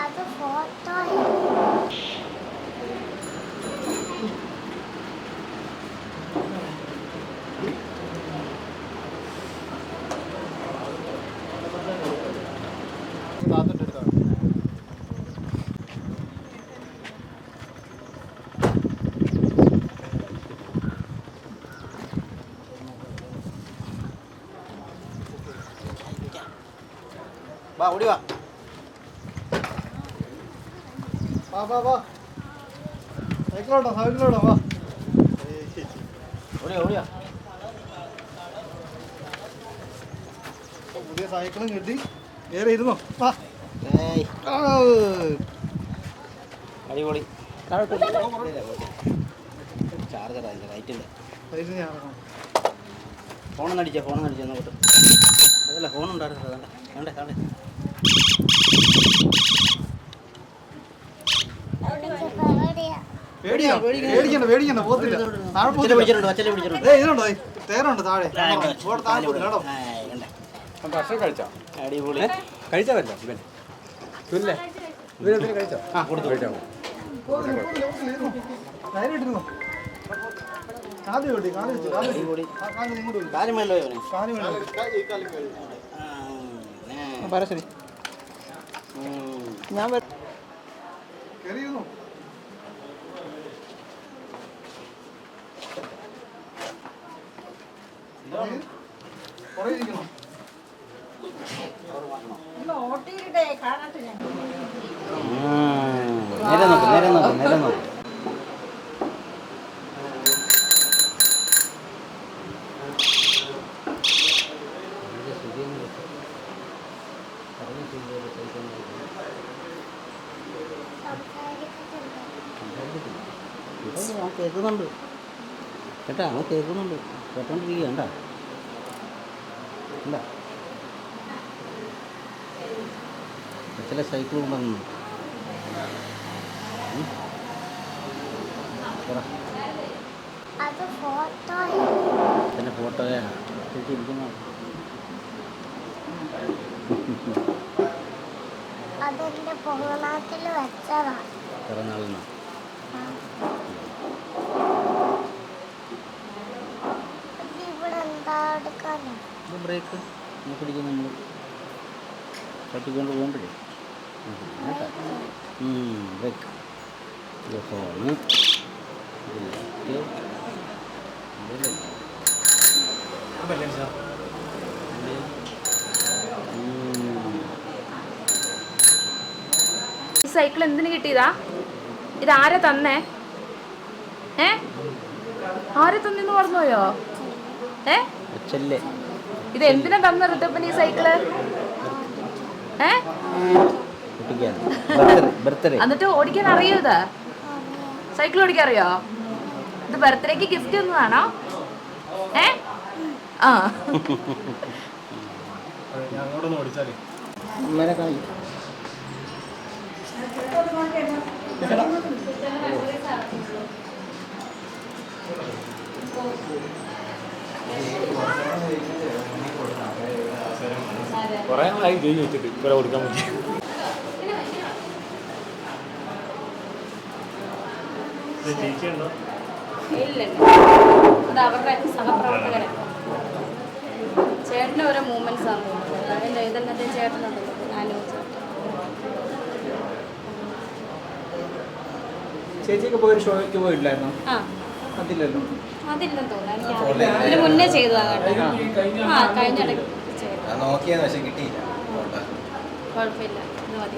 അത് ഫോട്ടോ വാ ഓടി വാ വാ വാ വാ സൈക്കിളോട്ടോ സൈക്കിളോട്ടോ വാ ഓടിയാ ഓടിയാ പുതിയ സൈക്കിളും കിട്ടി നേരെ ഇരുന്നോ വാ അടിപൊളി ചാർജർ അതിൻ്റെ ലൈറ്റിൻ്റെ ഫോണൊന്നും അടിച്ചോ നോട്ട് അതല്ല ഫോണുണ്ടായിരുന്നു വേണ്ടേ വേണ്ടേ വേണ്ടേ പേടിക്കണ്ട പോത്തില്ല ഇതിനുണ്ടോ തേരുണ്ട് താഴെ ഭക്ഷണം കഴിച്ചോ? അടിപൊളി കഴിച്ചതല്ലോ ഇവൻ ഇല്ലേ ഇവനെ കഴിച്ചോ? ആ കൊടുത്തു കഴിച്ചോ? അടിപൊളി കാര്യം വേണ്ടോ പറ ശരി ഞാൻ നേരെ നോക്ക് കേൾക്കുന്നുണ്ട് കേട്ടാ അവൻ കേൾക്കുന്നുണ്ട് കേട്ടോണ്ടിരിക്കുക കണ്ടാ എന്താ ചില സൈക്കിൾ കൊണ്ടുവന്നു അത് ഫോട്ടോ പിന്നെ ഫോട്ടോയാണ് ഇരിക്കുന്ന അതെന്റെ പൊങ്ങനാട്ടിൽ വെച്ചതാ പിറന്നാളിന് ഇവിടെ എന്താ എടുക്കാനോ ബ്രേക്ക് പിടിക്കും നമ്മൾ തട്ടിക്കൊണ്ട് പോകുമ്പോഴേ ബ്രേക്ക് ഫോണ് സൈക്കിൾ എന്തിനു കിട്ടിയതാ? ഇതാരാ തന്നേ? ആരെ തന്നെന്ന് പറഞ്ഞോയോ? ഇത് എന്തിനാ തന്ന ഋതുപ്പൻ ഈ സൈക്കിള്? എന്നിട്ട് ഓടിക്കാൻ അറിയോ? ഇത് സൈക്കിൾ ഓടിക്കാൻ അറിയോ? ഇത് ബർത്ത്ഡേക്ക് ഗിഫ്റ്റ് ഒന്നതാണോ? ആ കുറേ നാളായി ജോലി വെച്ചിട്ട് ഇവരെ കൊടുക്കാൻ പറ്റി ചേച്ചിയുണ്ടോ? അത് അവരുടെ സഹപ്രവർത്തകരാണ്. ചേട്ടൻ്റെ ഓരോ മൂവ്മെന്റ്സ് ആണ്. ഇതെന്നത്തെ ചേട്ടനുണ്ടല്ലോ ചേച്ചിയൊക്കെ പോയൊരു ഷോയ്ക്ക് പോയിട്ടില്ലായിരുന്നോ? അതില്ലല്ലോ. അതില്ലെന്ന് തോന്നുന്നു. അതിന് മുന്നേ ചെയ്തതാണ് കേട്ടോ. കഴിഞ്ഞ ഇടയ്ക്ക് ചെയ്തു. നോക്കിയെന്ന് പക്ഷെ കിട്ടിയില്ല. കുഴപ്പമില്ല, ഇത് മതി.